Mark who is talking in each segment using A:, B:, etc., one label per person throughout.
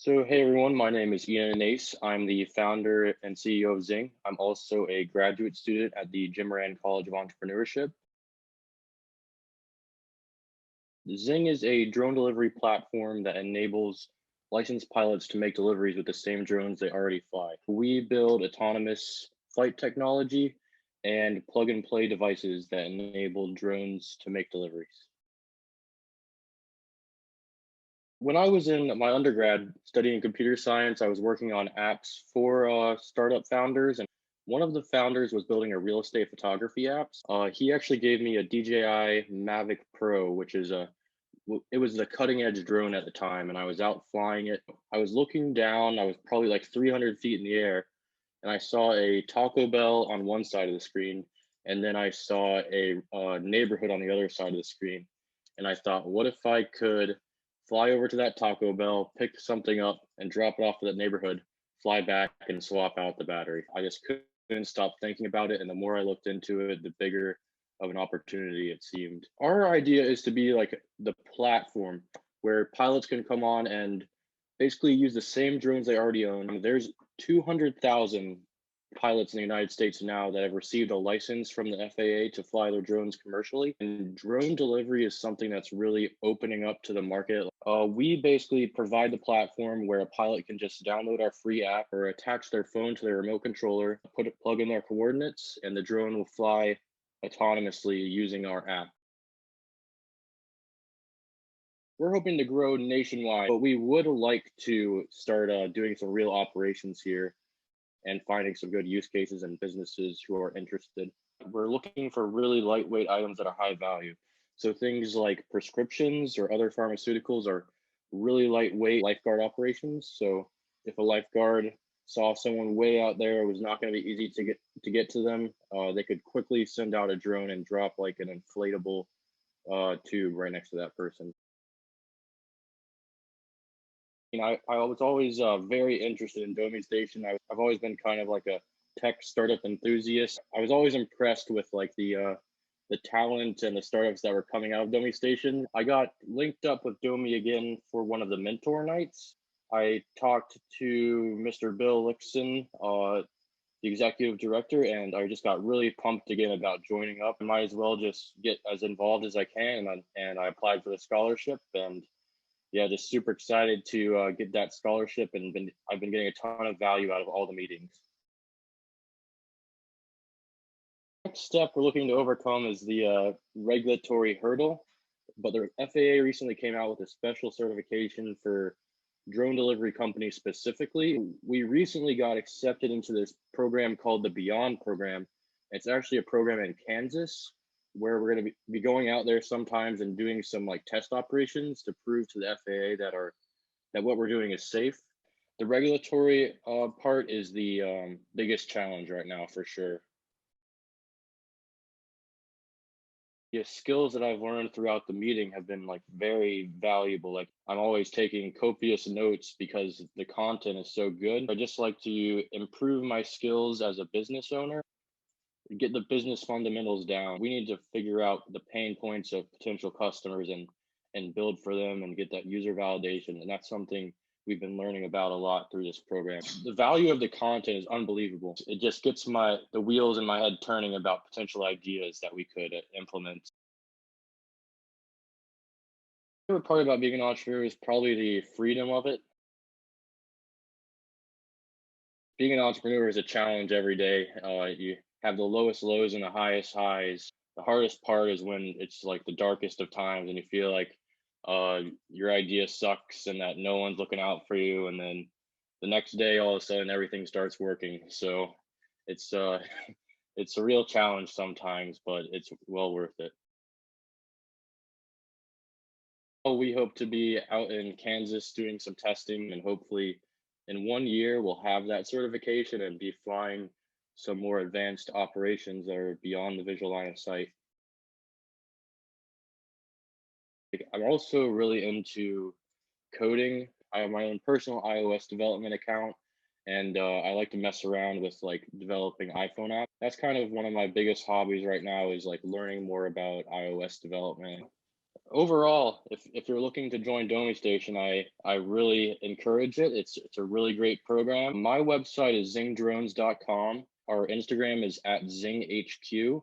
A: So, hey everyone, my name is Ian Annase. I'm the founder and CEO of Zing. I'm also a graduate student at the Jim Moran College of Entrepreneurship. Zing is a drone delivery platform that enables licensed pilots to make deliveries with the same drones they already fly. We build autonomous flight technology and plug and play devices that enable drones to make deliveries. When I was in my undergrad studying computer science, I was working on apps for startup founders, and one of the founders was building a real estate photography app. He actually gave me a DJI Mavic Pro, which is it was the cutting edge drone at the time, and I was out flying it. I was looking down. I was probably like 300 feet in the air, and I saw a Taco Bell on one side of the screen, and then I saw a neighborhood on the other side of the screen. And I thought, what if I could fly over to that Taco Bell, pick something up, and drop it off to that neighborhood, fly back, and swap out the battery? I just couldn't stop thinking about it. And the more I looked into it, the bigger of an opportunity it seemed. Our idea is to be like the platform where pilots can come on and basically use the same drones they already own. There's 200,000 pilots in the United States now that have received a license from the FAA to fly their drones commercially. And drone delivery is something that's really opening up to the market. We basically provide the platform where a pilot can just download our free app or attach their phone to their remote controller, plug in their coordinates, and the drone will fly autonomously using our app. We're hoping to grow nationwide, but we would like to start doing some real operations here and finding some good use cases and businesses who are interested. We're looking for really lightweight items that are high value. So things like prescriptions or other pharmaceuticals are really lightweight lifeguard operations. So if a lifeguard saw someone way out there, it was not going to be easy to get to them. They could quickly send out a drone and drop like an inflatable tube right next to that person. I was always very interested in Domi Station. I've always been kind of like a tech startup enthusiast. I was always impressed with like the talent and the startups that were coming out of Domi Station. I got linked up with Domi again for one of the mentor nights. I talked to Mr. Bill Lickson, the executive director, and I just got really pumped again about joining up. I might as well just get as involved as I can, and I applied for the scholarship, and yeah, just super excited to get that scholarship, and I've been getting a ton of value out of all the meetings. Next step we're looking to overcome is the regulatory hurdle, but the FAA recently came out with a special certification for drone delivery companies specifically. We recently got accepted into this program called the Beyond program. It's actually a program in Kansas where we're going to be going out there sometimes and doing some like test operations to prove to the FAA that what we're doing is safe. The regulatory part is the biggest challenge right now for sure. The skills that I've learned throughout the meeting have been like very valuable. Like I'm always taking copious notes because the content is so good. I just like to improve my skills as a business owner, get the business fundamentals down. We need to figure out the pain points of potential customers and build for them and get that user validation. And that's something we've been learning about a lot through this program. The value of the content is unbelievable. It just gets the wheels in my head turning about potential ideas that we could implement. The favorite part about being an entrepreneur is probably the freedom of it. Being an entrepreneur is a challenge every day. You have the lowest lows and the highest highs. The hardest part is when it's like the darkest of times and you feel like your idea sucks and that no one's looking out for you. And then the next day, all of a sudden, everything starts working. So it's it's a real challenge sometimes, but it's well worth it. We hope to be out in Kansas doing some testing, and hopefully in 1 year we'll have that certification and be flying some more advanced operations that are beyond the visual line of sight. I'm also really into coding. I have my own personal iOS development account, and I like to mess around with like developing iPhone apps. That's kind of one of my biggest hobbies right now is like learning more about iOS development. Overall, if you're looking to join Domi Station, I really encourage it. It's a really great program. My website is zingdrones.com. Our Instagram is at zinghq,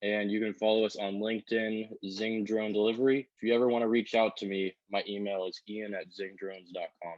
A: and you can follow us on LinkedIn, Zing Drone Delivery. If you ever want to reach out to me, my email is ian@zingdrones.com.